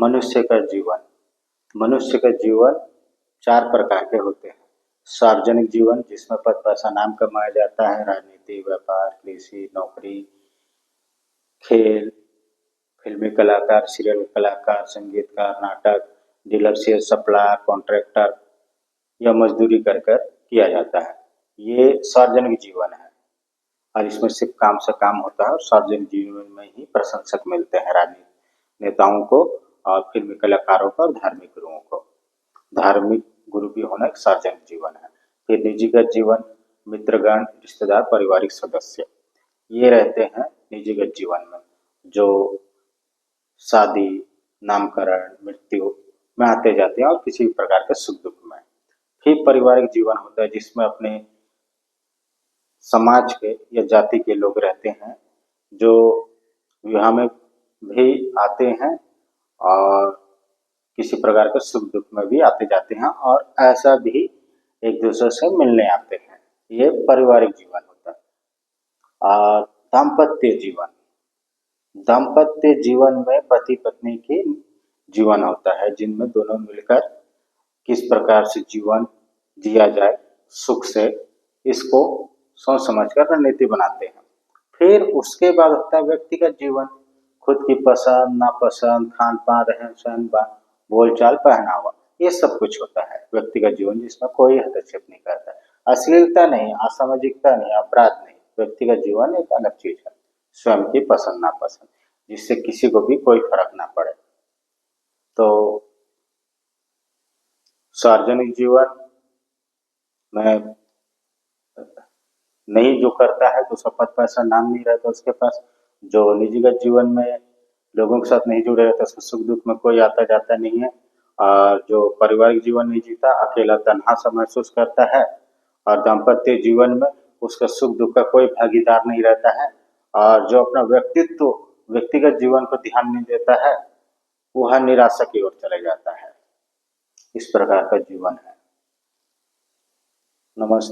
मनुष्य का जीवन। मनुष्य का जीवन 4 प्रकार के होते हैं। सार्वजनिक जीवन जिसमें पद पैसा नाम कमाया जाता है, राजनीति, व्यापार, कृषि, नौकरी, खेल, फिल्मी कलाकार, सीरियल कलाकार, संगीतकार, नाटक, डीलरशिप, सप्लायर, कॉन्ट्रैक्टर या मजदूरी कर कर किया जाता है। ये सार्वजनिक जीवन है और इसमें सिर्फ काम से काम होता है और सार्वजनिक जीवन में ही प्रशंसक मिलते हैं, राजनीतिक नेताओं को और फिल्मी कलाकारों को और धार्मिक गुरुओं को। धार्मिक गुरु भी होना एक सार्वजनिक जीवन है। फिर निजीगत जीवन, मित्रगण, रिश्तेदार, पारिवारिक सदस्य ये रहते हैं निजीगत जीवन में, जो शादी, नामकरण, मृत्यु में आते जाते हैं और किसी भी प्रकार के सुख दुख में। फिर पारिवारिक जीवन होता है जिसमें अपने समाज के या जाति के लोग रहते हैं, जो विवाह में भी आते हैं और किसी प्रकार के सुख दुख में भी आते जाते हैं और ऐसा भी एक दूसरे से मिलने आते हैं। ये पारिवारिक जीवन होता है। और दाम्पत्य जीवन, दाम्पत्य जीवन में पति पत्नी की जीवन होता है, जिनमें दोनों मिलकर किस प्रकार से जीवन जिया जाए सुख से, इसको सोच समझकर रणनीति बनाते हैं। फिर उसके बाद होता है व्यक्तिगत जीवन, खुद की पसंद नापसंद, खान पान, रहन सहन, बोलचाल, पहनावा, ये सब कुछ होता है व्यक्तिगत जीवन, जिसमें कोई हस्तक्षेप नहीं करता है। अश्लीलता नहीं, असामाजिकता नहीं, अपराध नहीं। व्यक्तिगत जीवन एक अलग चीज है, स्वयं की पसंद नापसंद, जिससे किसी को भी कोई फर्क ना पड़े। तो सार्वजनिक जीवन में नहीं जो करता है तो उसका पद पैसा नाम नहीं रहता उसके पास। जो निजीगत जीवन में लोगों के साथ नहीं जुड़े रहता, उसके सुख दुख में कोई आता जाता नहीं है। और जो पारिवारिक जीवन नहीं जीता, अकेला तन्हा सा महसूस करता है। और दाम्पत्य जीवन में उसका सुख दुख का कोई भागीदार नहीं रहता है। और जो अपना व्यक्तित्व, व्यक्तिगत जीवन को ध्यान नहीं देता है, वह निराशा की ओर चले जाता है। इस प्रकार का जीवन है। नमस्ते।